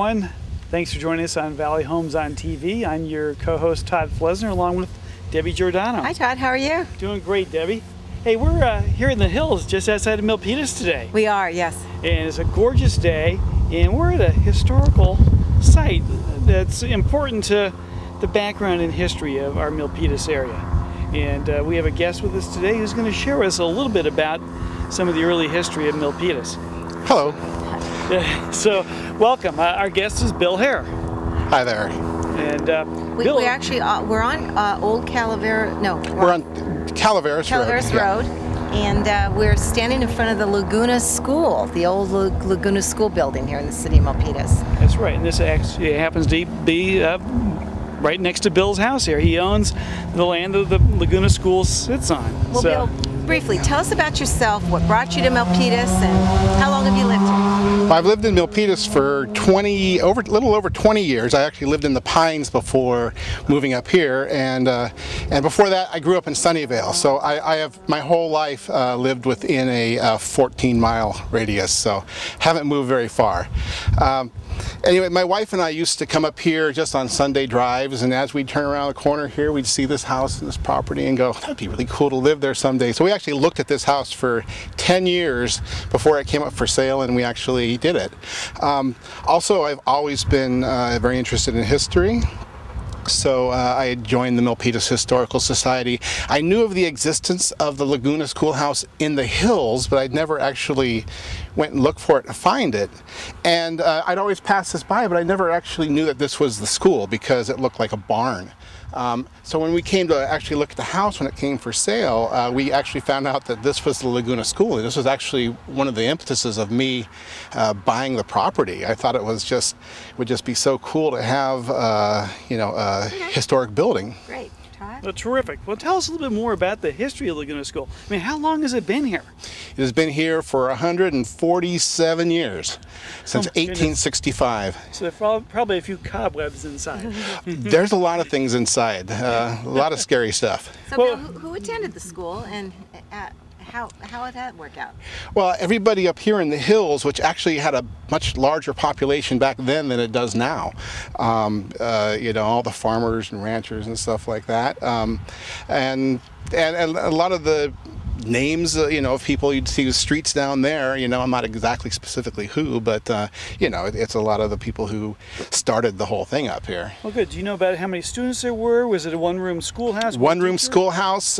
everyone. Thanks for joining us on Valley Homes on TV. I'm your co-host Todd Flesner along with Debbie Giordano. Hi Todd, how are you? Doing great, Debbie. Hey, we're here in the hills just outside of Milpitas today. We are, yes. And it's a gorgeous day, and we're at a historical site that's important to the background and history of our Milpitas area. And we have a guest with us today who's going to share with us a little bit about some of the early history of Milpitas. Hello. So, welcome. Our guest is Bill Hare. Hi there. And Bill, we actually we're on Old Calaveras. No, we're on Calaveras Road, and we're standing in front of the Laguna School, the old Laguna School building here in the city of Milpitas. That's right, and this actually happens to be right next to Bill's house here. He owns the land that the Laguna School sits on. Well, Bill, briefly, tell us about yourself, what brought you to Milpitas, and how long have you lived here? I've lived in Milpitas for a little over 20 years. I actually lived in the Pines before moving up here, and before that I grew up in Sunnyvale. So I have my whole life lived within a 14-mile radius, so haven't moved very far. Anyway, my wife and I used to come up here just on Sunday drives, and as we'd turn around the corner here, we'd see this house and this property and go, that'd be really cool to live there someday. So we actually looked at this house for 10 years before it came up for sale, and we actually did it. Also, I've always been very interested in history. So I had joined the Milpitas Historical Society. I knew of the existence of the Laguna Schoolhouse in the hills, but I'd never actually went and looked for it to find it. And I'd always pass this by, but I never actually knew that this was the school because it looked like a barn. So when we came to actually look at the house when it came for sale, we actually found out that this was the Laguna School. And this was actually one of the impetuses of me buying the property. I thought it would just be so cool to have, a historic building. Great. Todd? Well, terrific. Well, tell us a little bit more about the history of Laguna School. I mean, how long has it been here? It has been here for 147 years, since 1865. So there are probably a few cobwebs inside. There's a lot of things inside, a lot of scary stuff. So, Bill, who attended the school, and how did that work out? Well, everybody up here in the hills, which actually had a much larger population back then than it does now. All the farmers and ranchers and stuff like that, and a lot of the names, of people you'd see the streets down there. I'm not exactly specifically who, but it's a lot of the people who started the whole thing up here. Well, good. Do you know about how many students there were? Was it a one-room schoolhouse? One-room schoolhouse.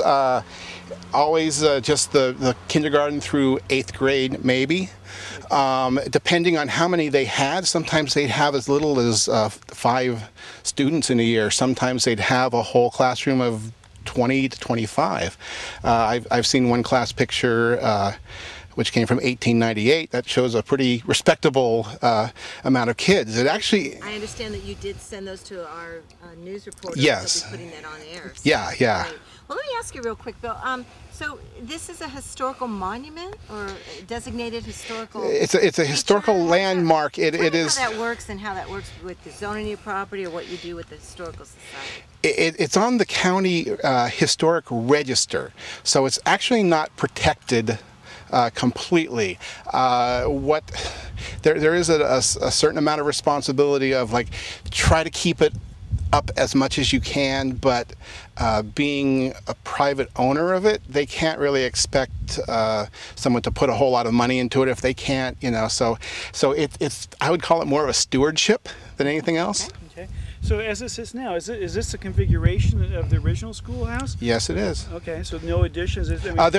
Always just the kindergarten through 8th grade, maybe. Depending on how many they had, sometimes they'd have as little as 5 students in a year. Sometimes they'd have a whole classroom of 20 to 25. I've seen one class picture which came from 1898 that shows a pretty respectable amount of kids. It actually... I understand that you did send those to our news reporters. Yes. That will be putting that on air. So yeah. Great. Well, let me ask you real quick, Bill. So this is a historical monument or a designated historical... It's a historical landmark. It is... How that works and how that works with the zoning of your property or what you do with the Historical Society. It's on the county historic register, so it's actually not protected completely. There is a certain amount of responsibility of try to keep it up as much as you can, but being a private owner of it, they can't really expect someone to put a whole lot of money into it if they can't, so it's I would call it more of a stewardship than anything else. Okay. So as this is now, is this a configuration of the original schoolhouse? Yes, it is. Okay, so no additions. Well,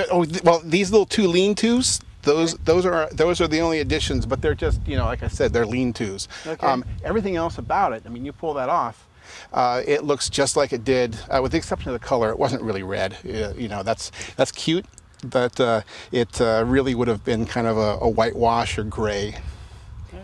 these little 2 lean-tos, those are the only additions, but they're just like I said, they're lean-tos. Okay. Everything else about it, you pull that off, it looks just like it did, with the exception of the color. It wasn't really red. That's cute, but it really would have been kind of a whitewash or gray.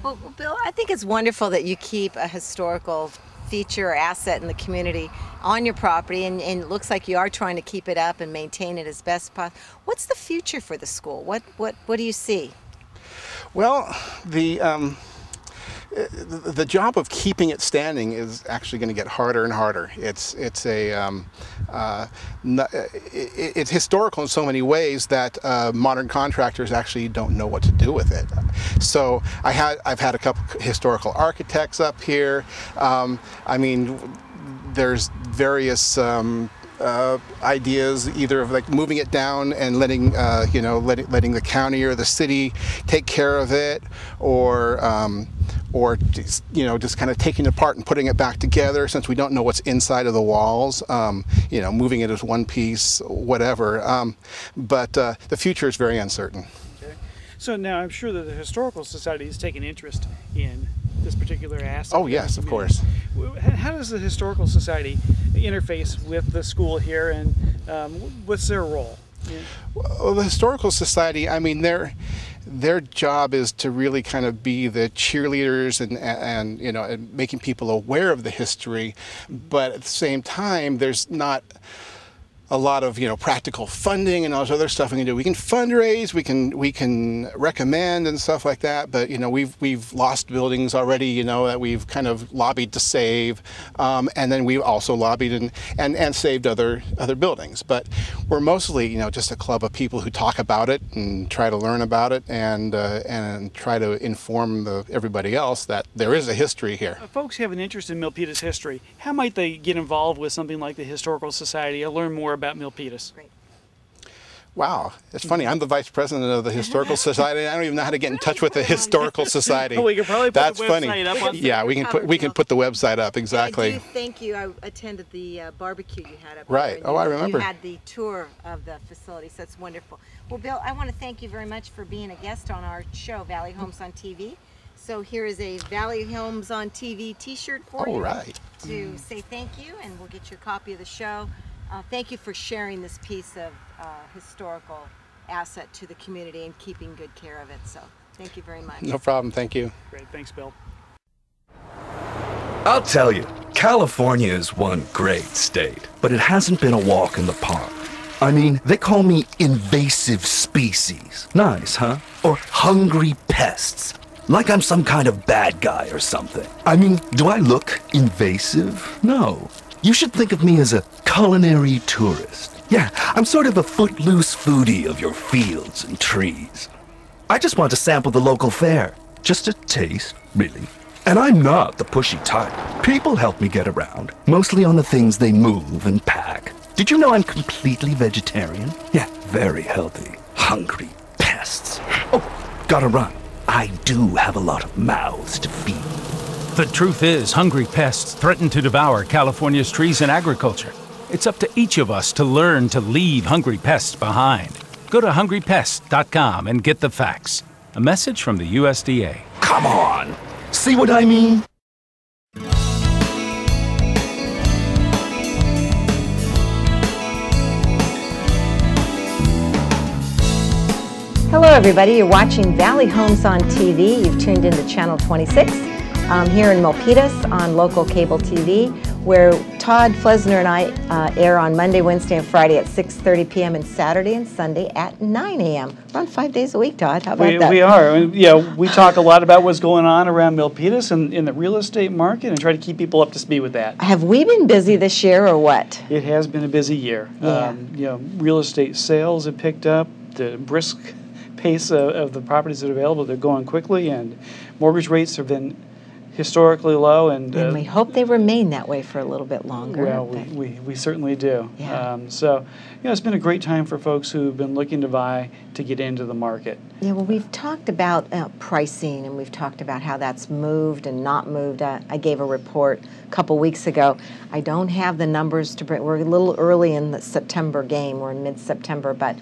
Well, Bill, I think it's wonderful that you keep a historical feature or asset in the community on your property, and it looks like you are trying to keep it up and maintain it as best possible. What's the future for the school? What do you see? Well, the job of keeping it standing is actually going to get harder and harder. It's historical in so many ways that modern contractors actually don't know what to do with it. So I've had a couple historical architects up here. I mean, there's various ideas, either of like moving it down and letting letting the county or the city take care of it, or just, just kind of taking it apart and putting it back together, since we don't know what's inside of the walls. Moving it as one piece, whatever. But the future is very uncertain. Okay. So now I'm sure that the Historical Society has taken interest in this particular asset. Oh yes, of course. How does the Historical Society interface with the school here, and what's their role? Yeah. Well, the Historical Society, I mean, their job is to really kind of be the cheerleaders and making people aware of the history, but at the same time, there's not a lot of practical funding and all this other stuff we can do. We can fundraise, we can recommend and stuff like that, but we've lost buildings already that we've kind of lobbied to save, and then we've also lobbied and saved other buildings. But we're mostly just a club of people who talk about it and try to learn about it and try to inform everybody else that there is a history here. Folks have an interest in Milpitas history. How might they get involved with something like the Historical Society or learn more about Milpitas? Great. Wow, it's funny. I'm the vice president of the Historical Society. I don't even know how to get in touch with the Historical Society. We could probably put That's the funny. website up. Yeah, we can put the website up, exactly. I do thank you. I attended the barbecue you had up Right. there. Oh, I remember. You had the tour of the facility, so it's wonderful. Well, Bill, I want to thank you very much for being a guest on our show, Valley Homes on TV. So here is a Valley Homes on TV T-shirt for you. All right. To say thank you, and we'll get you a copy of the show. Thank you for sharing this piece of historical asset to the community and keeping good care of it. So thank you very much. No problem. Thank you. Great. Thanks, Bill. I'll tell you, California is one great state, but it hasn't been a walk in the park. I mean, they call me invasive species. Nice, huh? Or hungry pests. Like I'm some kind of bad guy or something. I mean, do I look invasive? No. You should think of me as a culinary tourist. Yeah, I'm sort of a footloose foodie of your fields and trees. I just want to sample the local fare. Just a taste, really. And I'm not the pushy type. People help me get around, mostly on the things they move and pack. Did you know I'm completely vegetarian? Yeah, very healthy. Hungry pests. Oh, gotta run. I do have a lot of mouths to feed. The truth is, hungry pests threaten to devour California's trees and agriculture. It's up to each of us to learn to leave hungry pests behind. Go to hungrypests.com and get the facts. A message from the USDA. Come on! See what I mean? Hello, everybody. You're watching Valley Homes on TV. You've tuned into Channel 26 here in Milpitas on local cable TV, where Todd Flesner and I air on Monday, Wednesday, and Friday at 6:30 p.m. and Saturday and Sunday at 9 a.m. We're on 5 days a week, Todd. How about that? We are. Yeah, we talk a lot about what's going on around Milpitas and in the real estate market and try to keep people up to speed with that. Have we been busy this year or what? It has been a busy year. Yeah. Real estate sales have picked up. The brisk pace of the properties that are available, they're going quickly, and mortgage rates have been historically low, and we hope they remain that way for a little bit longer. Well, we certainly do. Yeah. So, it's been a great time for folks who've been looking to buy to get into the market. Yeah, well, we've talked about pricing, and we've talked about how that's moved and not moved. I gave a report a couple weeks ago. I don't have the numbers to bring. We're a little early in the September game. We're in mid-September, but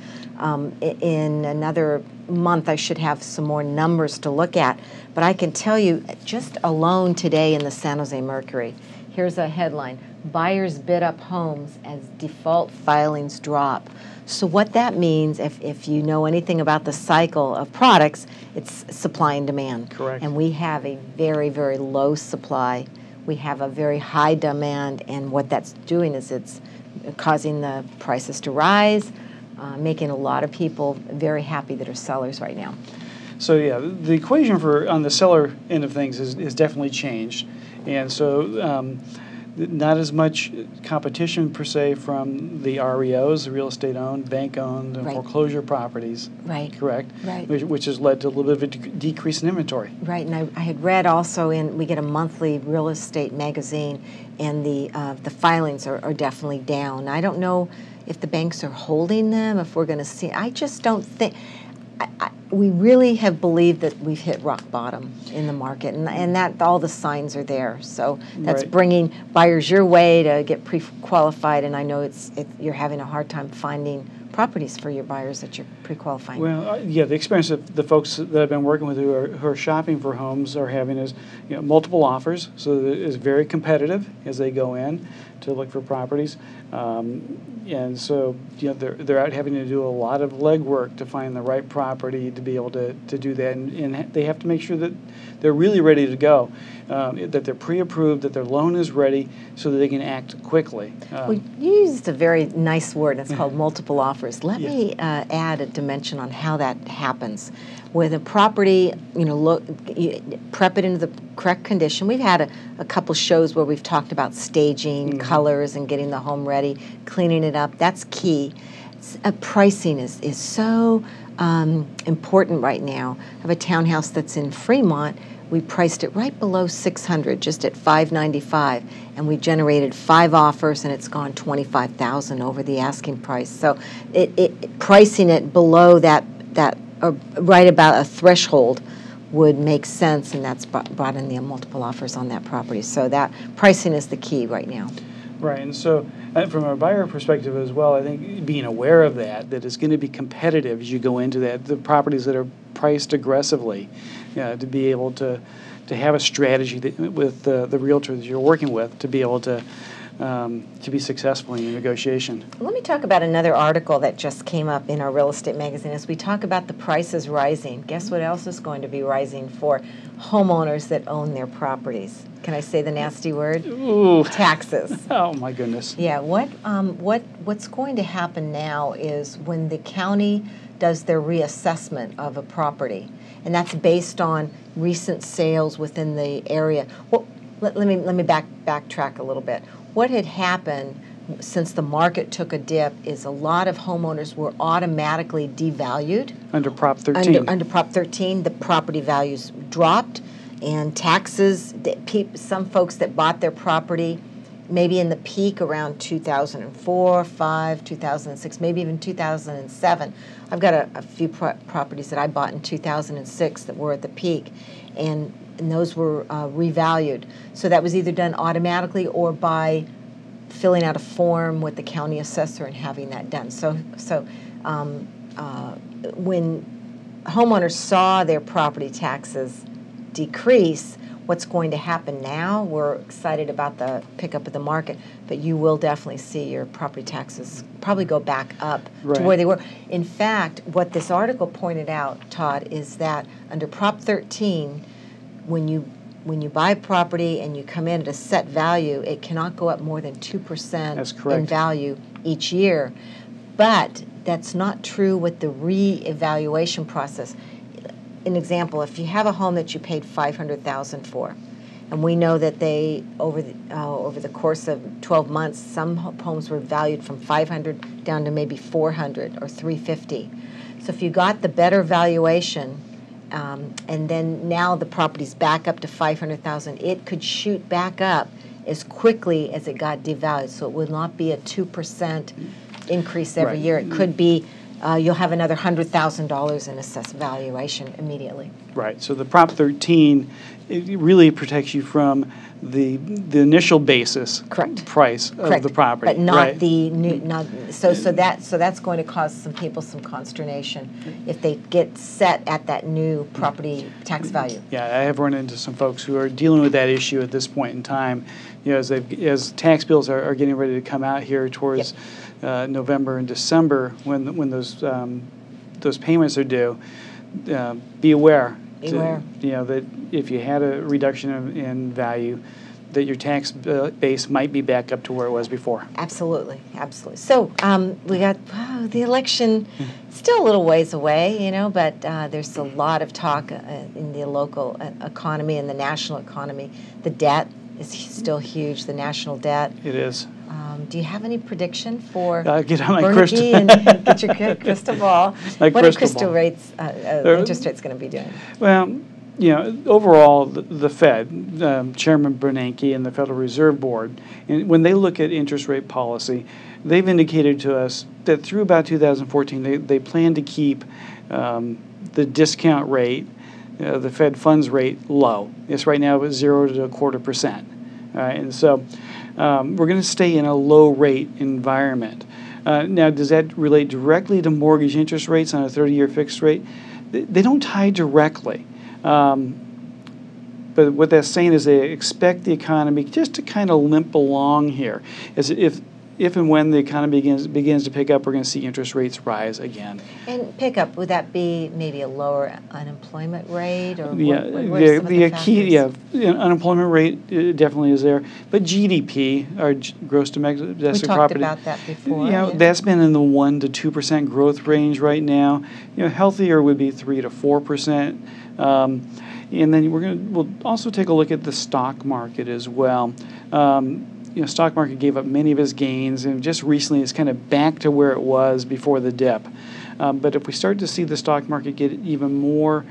in another month I should have some more numbers to look at. But I can tell you, just alone today in the San Jose Mercury, here's a headline: buyers bid up homes as default filings drop. So what that means, if you know anything about the cycle of products, it's supply and demand. Correct. And we have a very, very low supply. We have a very high demand, and what that's doing is it's causing the prices to rise, making a lot of people very happy that are sellers right now. So yeah, the equation for on the seller end of things is definitely changed, and so not as much competition per se from the REOs, the real estate owned, bank owned, and Right. foreclosure properties. Right. Correct. Right. Which has led to a little bit of a decrease in inventory. Right, and I had read also we get a monthly real estate magazine, and the filings are definitely down. I don't know if the banks are holding them, if we're going to see. I just don't think. We really have believed that we've hit rock bottom in the market, and that all the signs are there. So that's Right. bringing buyers your way to get pre-qualified, and I know you're having a hard time finding properties for your buyers that you're pre-qualifying. Well, yeah, the experience that the folks that I've been working with who are shopping for homes are having is, multiple offers, so that it's very competitive as they go in to look for properties, and so they're out having to do a lot of legwork to find the right property to be able to do that, and they have to make sure that they're really ready to go, that they're pre-approved, that their loan is ready, so that they can act quickly. Well, you used a very nice word. It's called multiple offers. Let me add a dimension on how that happens. With a property, prep it into the correct condition. We've had a couple shows where we've talked about staging, colors, and getting the home ready, cleaning it up. That's key. Pricing is so important right now. I have a townhouse that's in Fremont. We priced it right below $600, just at $595, and we generated 5 offers, and it's gone $25,000 over the asking price. So, pricing it below that right about a threshold would make sense, and that's brought in the multiple offers on that property. So that pricing is the key right now. Right, and so from a buyer perspective as well, I think being aware of that it's going to be competitive as you go into that, the properties that are priced aggressively, to be able to have a strategy with the realtor that you're working with to be able to be successful in your negotiation. Let me talk about another article that just came up in our real estate magazine. As we talk about the prices rising, guess what else is going to be rising for homeowners that own their properties? Can I say the nasty word? Ooh. Taxes. Oh my goodness. Yeah. What's going to happen now is when the county does their reassessment of a property, and that's based on recent sales within the area. Well, let me backtrack a little bit. What had happened since the market took a dip is a lot of homeowners were automatically devalued. Under Prop 13. Under Prop 13, the property values dropped, and taxes, some folks that bought their property maybe in the peak around 2004, 5, 2006, maybe even 2007. I've got a few properties that I bought in 2006 that were at the peak, and those were revalued. So that was either done automatically or by filling out a form with the county assessor and having that done. So when homeowners saw their property taxes decrease, what's going to happen now, we're excited about the pickup of the market, but you will definitely see your property taxes probably go back up to where they were. In fact, what this article pointed out, Todd, is that under Prop 13, when you buy property and you come in at a set value, it cannot go up more than 2% in value each year. But that's not true with the re-evaluation process. An example, if you have a home that you paid $500,000 for, and we know that they over the course of 12 months, some homes were valued from $500 down to maybe $400 or $350. So if you got the better valuation, and then now the property's back up to $500,000, it could shoot back up as quickly as it got devalued. So it will not be a 2% increase every year. It could be you'll have another $100,000 in assessed valuation immediately. Right. So the Prop 13, it really protects you from the initial basis price of the property, but not the new. So that's going to cause some people some consternation if they get set at that new property tax value. Yeah, I have run into some folks who are dealing with that issue at this point in time. As tax bills are getting ready to come out here towards November and December, when those payments are due, be aware. That if you had a reduction in value, that your tax base might be back up to where it was before. Absolutely, absolutely. So we got the election still a little ways away, you know, but there's a lot of talk in the local economy and the national economy. The debt is still huge, the national debt. It is. Do you have any prediction for get on my Bernanke and get your crystal ball? What are interest rates going to be doing? Well, you know, overall, the Fed, Chairman Bernanke and the Federal Reserve Board, and when they look at interest rate policy, they've indicated to us that through about 2014, they plan to keep the discount rate, the Fed funds rate, low. It's right now at 0 to 0.25%. And so we're going to stay in a low rate environment. Now, does that relate directly to mortgage interest rates on a 30-year fixed rate? They don't tie directly. But what that's saying is they expect the economy just to kind of limp along here. As if and when the economy begins to pick up, we're going to see interest rates rise again. And pick up, would that be maybe a lower unemployment rate? Or yeah, the key, unemployment rate definitely is there. But GDP, our gross domestic property. We talked about that before. You know, that's been in the 1 to 2% growth range right now. You know, healthier would be 3 to 4%. And then we'll also take a look at the stock market as well. You know, stock market gave up many of its gains, and just recently it's kind of back to where it was before the dip. But if we start to see the stock market get even more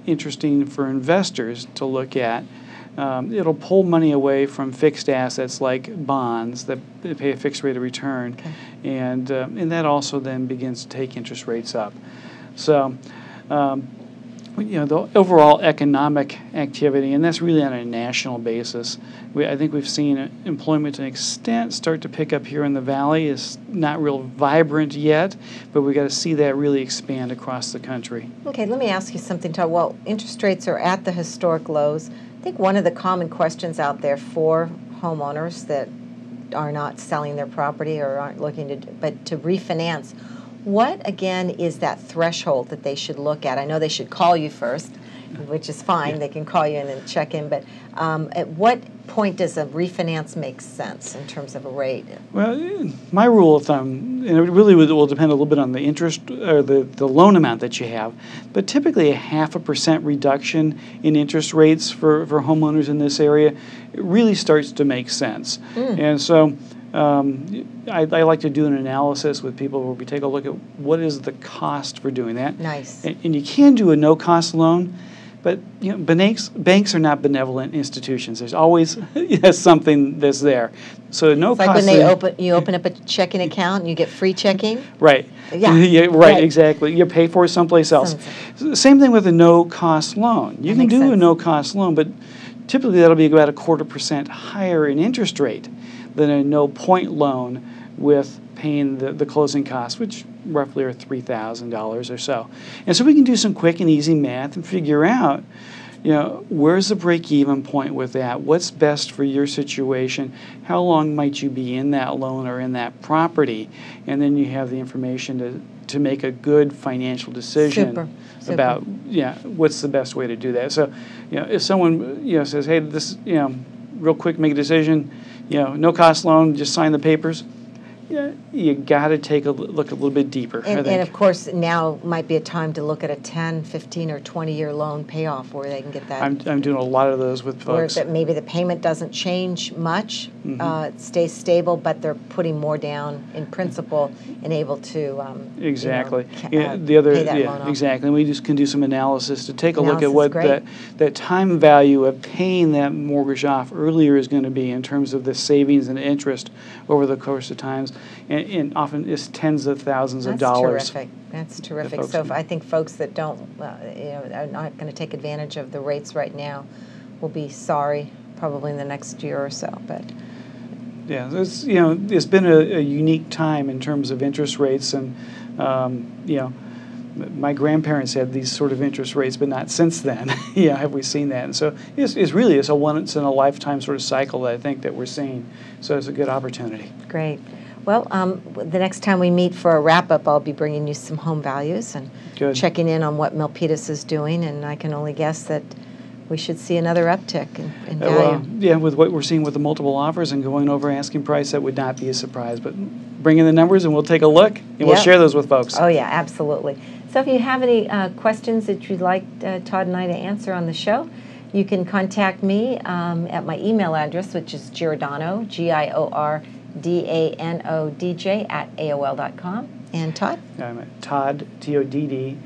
interesting for investors to look at, it'll pull money away from fixed assets like bonds that pay a fixed rate of return, and that also then begins to take interest rates up. So. You know, the overall economic activity, and that's really on a national basis. I think we've seen employment to an extent start to pick up here in the valley. It's not real vibrant yet, but we've got to see that really expand across the country. Okay, let me ask you something, Todd. Well, interest rates are at the historic lows. I think one of the common questions out there for homeowners that are not selling their property or aren't looking to refinance, what, again, is that threshold that they should look at? I know they should call you first, which is fine. They can call you in and check in. But at what point does a refinance make sense in terms of a rate? Well, my rule of thumb, and it really will depend a little bit on the interest or the loan amount that you have, but typically a 0.5% reduction in interest rates for homeowners in this area, it really starts to make sense. And so I like to do an analysis with people where we take a look at what is the cost for doing that. Nice. And you can do a no-cost loan, but you know, banks are not benevolent institutions. There's always something that's there. So no cost. Like when you open up a checking account and you get free checking. Right. Yeah. Right. Exactly. You pay for it someplace else. Same thing with a no-cost loan. You can do a no-cost loan, but typically that'll be about 0.25% higher in interest rate than a no-point loan with paying the closing costs, which roughly are $3,000 or so. And so we can do some quick and easy math and figure out, you know, where's the break-even point with that? What's best for your situation? How long might you be in that loan or in that property? And then you have the information to make a good financial decision about what's the best way to do that. So, you know, if someone says, hey, this real quick, make a decision. No cost loan, just sign the papers. You got to take a look a little bit deeper. And of course, now might be a time to look at a 10, 15, or 20-year loan payoff where they can get that. I'm doing a lot of those with folks. Where maybe the payment doesn't change much, it stays stable, but they're putting more down in principal and able to exactly. Pay that loan off. Exactly. And we just can do some analysis to take a look at what that time value of paying that mortgage off earlier is going to be in terms of the savings and interest over the course of times. And often it's tens of thousands of dollars. That's terrific. So I think folks that don't, are not going to take advantage of the rates right now will be sorry probably in the next year or so. But yeah, it's been a unique time in terms of interest rates, and my grandparents had these sort of interest rates, but not since then. Have we seen that? And so it's a once in a lifetime sort of cycle that I think that we're seeing. So it's a good opportunity. Great. Well, the next time we meet for a wrap-up, I'll be bringing you some home values and checking in on what Milpitas is doing, and I can only guess that we should see another uptick in value. Well, yeah, with what we're seeing with the multiple offers and going over asking price, that would not be a surprise. But bring in the numbers and we'll take a look and we'll share those with folks. Oh yeah, absolutely. So if you have any questions that you'd like Todd and I to answer on the show, you can contact me at my email address, which is Giordano, GIORDANODJ @AOL.com. And Todd? I'm at Todd, Todd,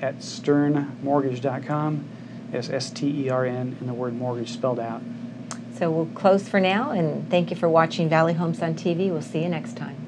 at sternmortgage.com. That's STERN, and the word mortgage spelled out. So we'll close for now, and thank you for watching Valley Homes on TV. We'll see you next time.